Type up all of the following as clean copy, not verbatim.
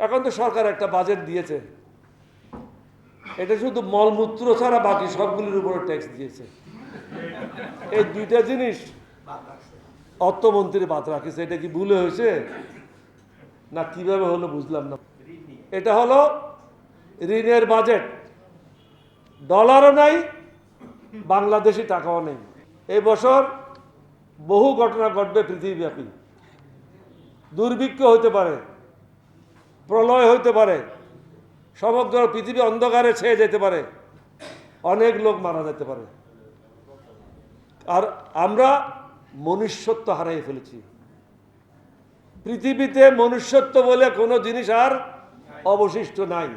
এখন তো সরকার একটা বাজেট দিয়েছে, এটা শুধু মলমূত্র ছাড়া বাকি সবগুলির উপরে ট্যাক্স দিয়েছে। এই দুইটা জিনিস অর্থমন্ত্রী বাদ রাখিছে। এটা কি ভুলে হয়েছে না কিভাবে হলো বুঝলাম না। এটা হলো ঋণের বাজেট, ডলারও নাই, বাংলাদেশি টাকাও নেই। এই বছর বহু ঘটনা ঘটবে পৃথিবীব্যাপী। দুর্ভিক্ষ হতে পারে, প্রলয় হতে পারে, সমগ্র পৃথিবী অন্ধকারে ছেয়ে যেতে পারে, অনেক লোক মারা যেতে পারে। আর আমরা মনুষ্যত্ব হারিয়ে ফেলেছি। পৃথিবীতে মনুষ্যত্ব বলে কোনো জিনিস আর অবশিষ্ট নাই।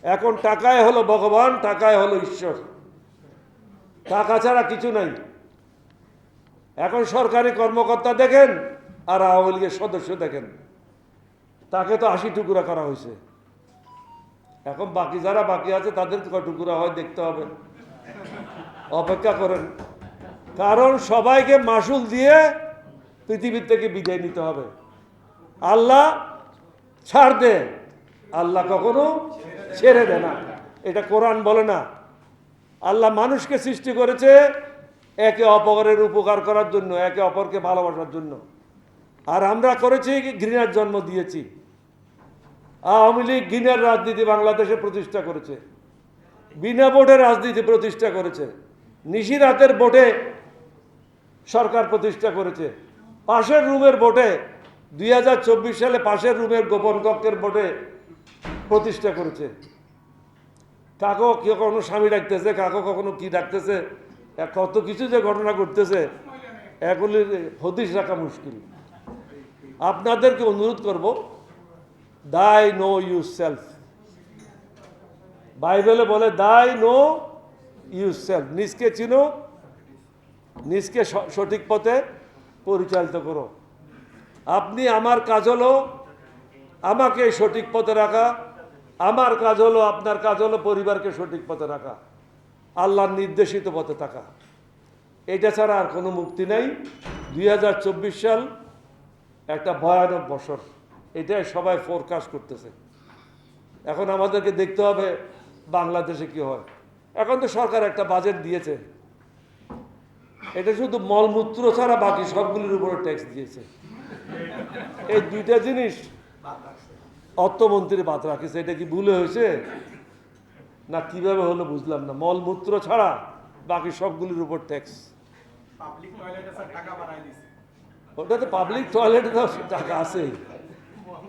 এখন টাকায় হলো ভগবান, টাকায় হলো ঈশ্বর, টাকা ছাড়া কিছু নাই। এখন সরকারি কর্মকর্তা দেখেন আর আওয়ামী লীগের সদস্য দেখেন, তাকে তো 80 টুকরা করা হয়েছে। এখন বাকি যারা বাকি আছে তাদের কয় টুকরা হয় দেখতে হবে, অপেক্ষা করেন। কারণ সবাইকে মাসুল দিয়ে পৃথিবীর থেকে বিদায় নিতে হবে। আল্লাহ ছাড় দে, আল্লাহ কখনো ছেড়ে দেয় না, এটা কোরআন বলে না। আল্লাহ মানুষকে সৃষ্টি করেছে একে অপরের উপকার করার জন্য, একে অপরকে ভালোবাসার জন্য। আর আমরা করেছি ঘৃণার জন্ম দিয়েছি। আওয়ামী লীগ ঘৃণার রাজনীতি বাংলাদেশে প্রতিষ্ঠা করেছে, বিনা ভোটে রাজনীতি প্রতিষ্ঠা করেছে, নিশিরাতের ভোটে সরকার প্রতিষ্ঠা করেছে, পাশের রুমের ভোটে 2024 সালে পাশের রুমের গোপন কক্ষের ভোটে প্রতিষ্ঠা করেছে। কাকো কখনো স্বামী ডাকতেছে, কাকো কখনো কি ডাকতেছে, কত কিছু যে ঘটনা ঘটতেছে এগুলির হদিশ রাখা মুশকিল। আপনাদেরকে অনুরোধ করব, দাই নো ইউ সেলফ। বাইবেলে বলে দাই নো ইউ সেলফ, নিজকে চিনো, নিজকে সঠিক পথে পরিচালিত করো। আপনি, আমার কাজ হলো আমাকে সঠিক পথে রাখা, আমার কাজ হলো, আপনার কাজ হলো পরিবারকে সঠিক পথে রাখা, আল্লাহর নির্দেশিত পথে থাকা। এটা ছাড়া আর কোনো মুক্তি নেই। 2024 সাল একটা ভয়ানক বছর, এটাই সবাই ফোরকাস্ট করতেছে। এখন আমাদেরকে দেখতে হবে বাংলাদেশে কি হয়। এখন তো সরকার একটা বাজেট দিয়েছে, এটা শুধু মলমূত্র ছাড়া বাকি সবগুলির উপরে ট্যাক্স দিয়েছে। এই দুইটা জিনিস অর্থমন্ত্রী বাদ রাখিছে। এটা কি ভুলে হয়েছে না কিভাবে হলো বুঝলাম না। মলমূত্র ছাড়া বাকি সবগুলির উপর ট্যাক্স। ওটা তো পাবলিক টয়লেটে তো টাকা আছে।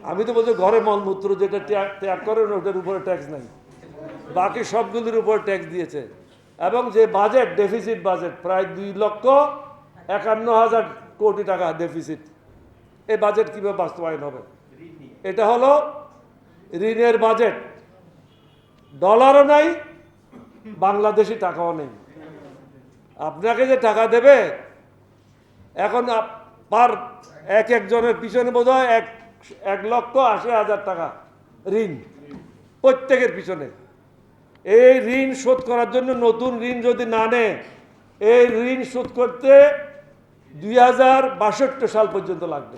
আমি তো বলছি ঘরে মলমূত্র যেটা ত্যাগ করেন ওটার উপরে ট্যাক্স নাই, বাকি সবগুলির উপর ট্যাক্স দিয়েছে। এবং যে বাজেট, ডেফিসিট বাজেট প্রায় 2,51,000 কোটি টাকা ডেফিসিট। এই বাজেট কীভাবে বাস্তবায়ন হবে? এটা হলো ঋণের বাজেট, ডলারও নাই, বাংলাদেশি টাকাও নেই। আপনাকে যে টাকা দেবে এখন পার একজনের পিছনে বোধ হয় 1,80,000 টাকা ঋণ, প্রত্যেকের পিছনে। এই ঋণ শোধ করার জন্য নতুন ঋণ যদি না নেয়, এই ঋণ শোধ করতে 2062 সাল পর্যন্ত লাগবে।